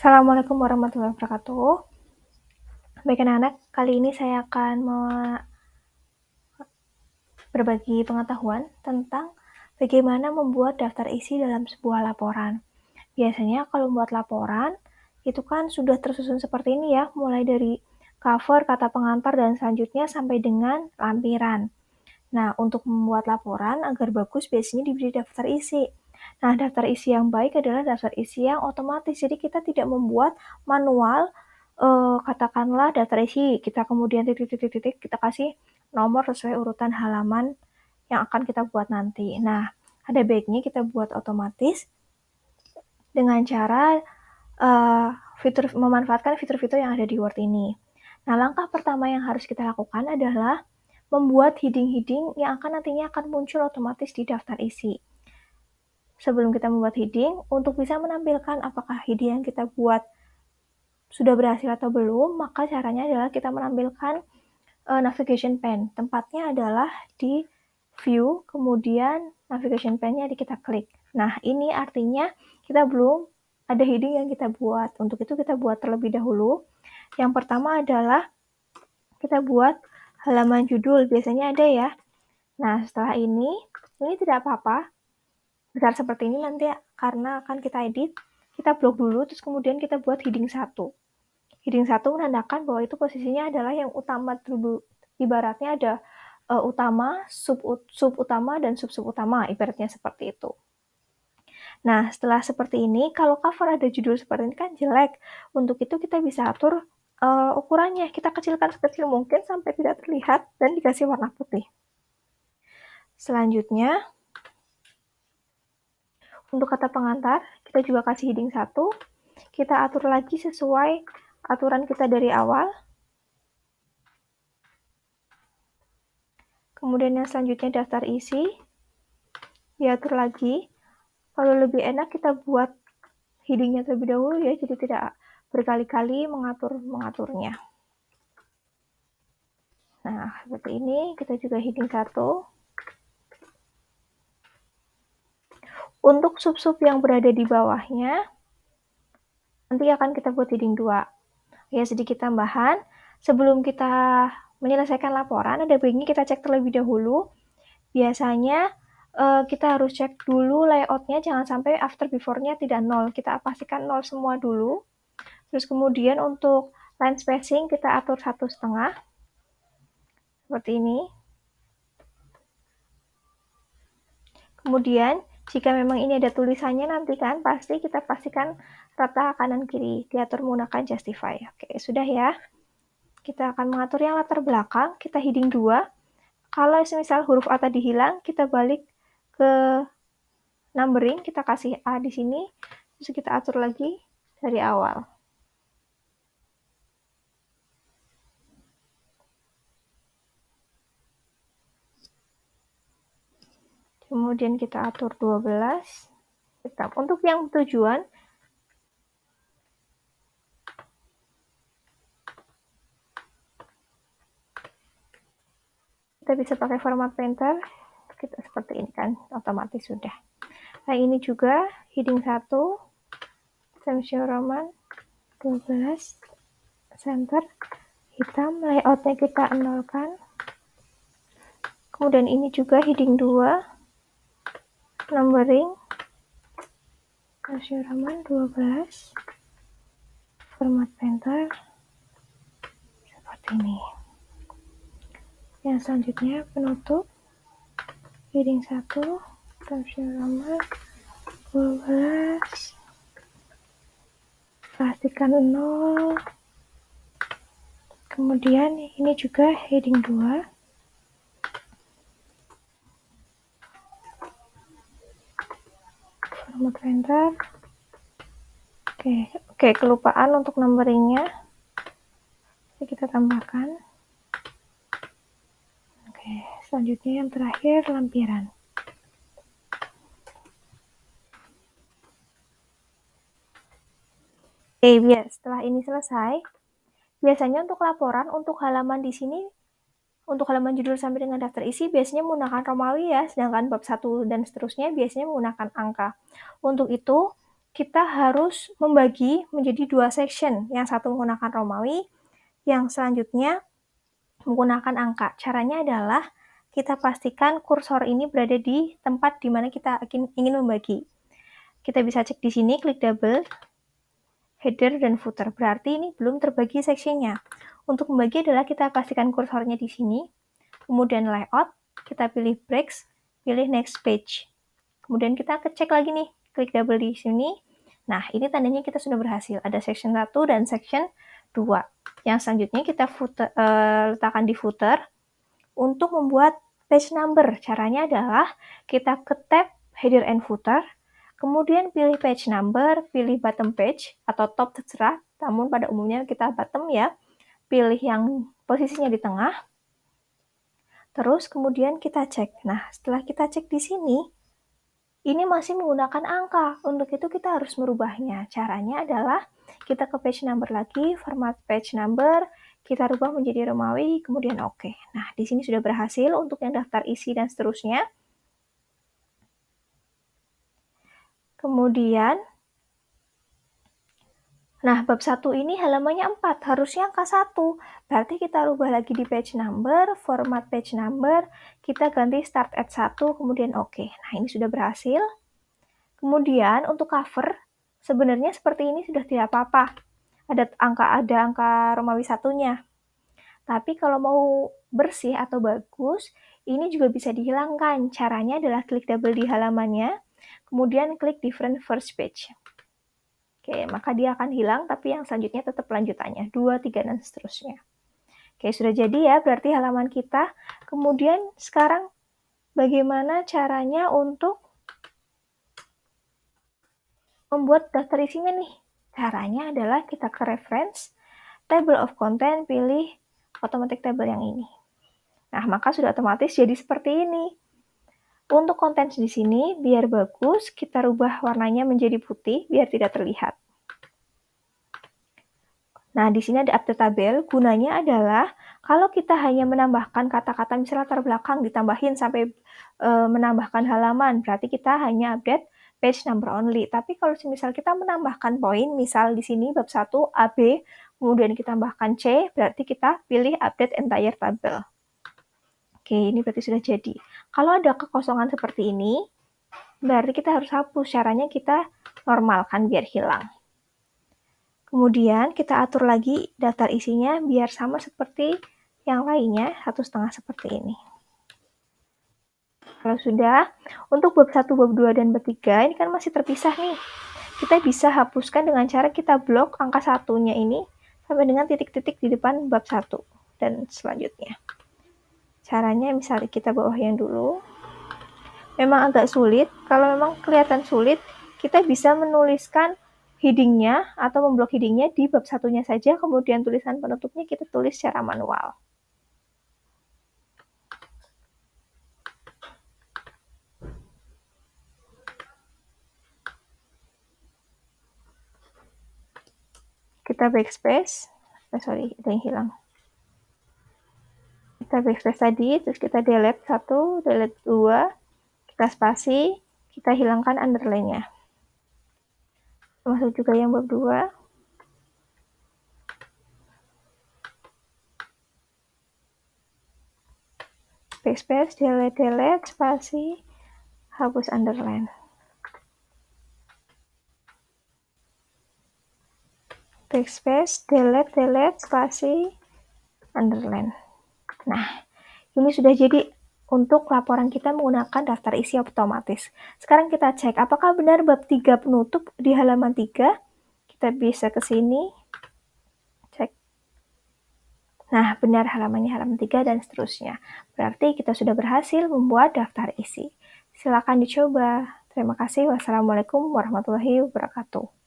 Assalamualaikum warahmatullahi wabarakatuh. Baik anak-anak, kali ini saya akan berbagi pengetahuan tentang bagaimana membuat daftar isi dalam sebuah laporan. Biasanya kalau membuat laporan, itu kan sudah tersusun seperti ini ya, mulai dari cover, kata pengantar, dan selanjutnya sampai dengan lampiran. Nah, untuk membuat laporan agar bagus biasanya diberi daftar isi. Nah, daftar isi yang baik adalah daftar isi yang otomatis. Jadi kita tidak membuat manual, katakanlah daftar isi, kita kemudian titik, kita kasih nomor sesuai urutan halaman yang akan kita buat nanti. Nah, ada baiknya kita buat otomatis dengan cara memanfaatkan fitur-fitur yang ada di Word ini. Nah, langkah pertama yang harus kita lakukan adalah membuat heading-heading yang nantinya akan muncul otomatis di daftar isi. Sebelum kita membuat heading, untuk bisa menampilkan apakah heading yang kita buat sudah berhasil atau belum, maka caranya adalah kita menampilkan navigation pane. Tempatnya adalah di view, kemudian navigation pane-nya kita klik. Nah, ini artinya kita belum ada heading yang kita buat. Untuk itu kita buat terlebih dahulu. Yang pertama adalah kita buat halaman judul, biasanya ada ya. Nah, setelah ini tidak apa-apa, besar seperti ini nanti karena akan kita edit, kita blok dulu, terus kemudian kita buat heading 1. Heading 1 menandakan bahwa itu posisinya adalah yang utama dulu. Ibaratnya ada utama, sub utama, dan sub utama, ibaratnya seperti itu. Nah, setelah seperti ini, kalau cover ada judul seperti ini kan jelek. Untuk itu kita bisa atur ukurannya. Kita kecilkan sekecil mungkin sampai tidak terlihat dan dikasih warna putih. Selanjutnya, untuk kata pengantar, kita juga kasih heading 1. Kita atur lagi sesuai aturan kita dari awal. Kemudian yang selanjutnya daftar isi. Diatur lagi. Kalau lebih enak kita buat headingnya terlebih dahulu ya, jadi tidak berkali-kali mengaturnya. Nah, seperti ini, kita juga heading 1. Untuk sub-sub yang berada di bawahnya, nanti akan kita buat heading 2. Ya, sedikit tambahan, sebelum kita menyelesaikan laporan, ada baiknya kita cek terlebih dahulu. Biasanya kita harus cek dulu layoutnya, jangan sampai after before-nya tidak 0. Kita pastikan 0 semua dulu. Terus kemudian untuk line spacing kita atur 1,5. Seperti ini. Kemudian, jika memang ini ada tulisannya nanti kan, pasti kita pastikan rata kanan kiri. Diatur menggunakan justify. Oke, sudah ya. Kita akan mengatur yang latar belakang. Kita heading 2. Kalau misal huruf A tadi hilang, kita balik ke numbering. Kita kasih A di sini. Terus kita atur lagi dari awal. Kemudian kita atur 12. Untuk yang tujuan, kita bisa pakai format painter. Kita seperti ini kan, otomatis sudah. Nah, ini juga heading 1, Times New Roman 12, center, hitam, layoutnya kita nolkan. Kemudian ini juga heading 2, numbering, Times New Roman 12, format painter, seperti ini. Yang selanjutnya penutup, heading 1, Times New Roman 12, pastikan 0. Kemudian ini juga heading 2. Format painter. Oke, kelupaan untuk numberingnya. Jadi kita tambahkan. Oke, selanjutnya yang terakhir lampiran. Setelah ini selesai, biasanya untuk laporan, untuk halaman di sini, untuk halaman judul sampai dengan daftar isi, biasanya menggunakan Romawi ya, sedangkan bab 1 dan seterusnya biasanya menggunakan angka. Untuk itu, kita harus membagi menjadi 2 section. Yang satu menggunakan Romawi, yang selanjutnya menggunakan angka. Caranya adalah kita pastikan kursor ini berada di tempat di mana kita ingin membagi. Kita bisa cek di sini, klik double, header dan footer. Berarti ini belum terbagi sectionnya. Untuk membagi adalah kita pastikan kursornya di sini, kemudian layout, kita pilih breaks, pilih next page. Kemudian kita cek lagi nih, klik double di sini. Nah, ini tandanya kita sudah berhasil. Ada section 1 dan section 2. Yang selanjutnya kita letakkan di footer. Untuk membuat page number, caranya adalah kita ke tab header and footer, kemudian pilih page number, pilih bottom page atau top terserah, namun pada umumnya kita bottom ya. Pilih yang posisinya di tengah. Terus kemudian kita cek. Nah, setelah kita cek di sini, ini masih menggunakan angka. Untuk itu kita harus merubahnya. Caranya adalah kita ke page number lagi, format page number, kita rubah menjadi Romawi, kemudian oke. Nah, di sini sudah berhasil untuk yang daftar isi dan seterusnya. Kemudian, nah bab 1 ini halamannya 4, harusnya angka 1. Berarti kita rubah lagi di page number, format page number, kita ganti start at 1, kemudian oke. Nah, ini sudah berhasil. Kemudian untuk cover, sebenarnya seperti ini sudah tidak apa-apa. Ada angka Romawi 1-nya. Tapi kalau mau bersih atau bagus, ini juga bisa dihilangkan. Caranya adalah klik double di halamannya, kemudian klik different first page. Oke, maka dia akan hilang, tapi yang selanjutnya tetap lanjutannya, 2, 3, dan seterusnya. Oke, sudah jadi ya, berarti halaman kita. Kemudian sekarang bagaimana caranya untuk membuat daftar isinya nih? Caranya adalah kita ke reference, table of content, pilih automatic table yang ini. Nah, maka sudah otomatis jadi seperti ini. Untuk konten di sini, biar bagus, kita rubah warnanya menjadi putih, biar tidak terlihat. Nah, di sini ada update tabel. Gunanya adalah, kalau kita hanya menambahkan kata-kata, misalnya latar belakang, ditambahin sampai menambahkan halaman, berarti kita hanya update page number only. Tapi kalau misal kita menambahkan poin, misal di sini bab 1 AB, kemudian kita tambahkan C, berarti kita pilih update entire table. Oke, ini berarti sudah jadi. Kalau ada kekosongan seperti ini, berarti kita harus hapus. Caranya kita normalkan biar hilang. Kemudian kita atur lagi daftar isinya biar sama seperti yang lainnya, 1,5 seperti ini. Kalau sudah, untuk bab 1, bab 2, dan bab 3, ini kan masih terpisah nih. Kita bisa hapuskan dengan cara kita blok angka 1-nya ini sampai dengan titik-titik di depan bab 1 dan selanjutnya. Caranya misalnya kita bawahin dulu. Memang agak sulit. Kalau memang kelihatan sulit, kita bisa menuliskan heading-nya atau memblok heading-nya di bab 1-nya saja, kemudian tulisan penutupnya kita tulis secara manual. Kita backspace. Sorry, ada yang hilang. Kita backspace tadi, terus kita delete 1, delete 2, kita spasi, kita hilangkan underline-nya. Masuk juga yang bab 2. Backspace, delete, spasi, hapus underline. Backspace, delete, spasi, underline. Nah, ini sudah jadi untuk laporan kita menggunakan daftar isi otomatis. Sekarang kita cek apakah benar bab 3 penutup di halaman 3. Kita bisa ke sini, cek. Nah, benar halamannya halaman 3 dan seterusnya. Berarti kita sudah berhasil membuat daftar isi. Silakan dicoba. Terima kasih. Wassalamualaikum warahmatullahi wabarakatuh.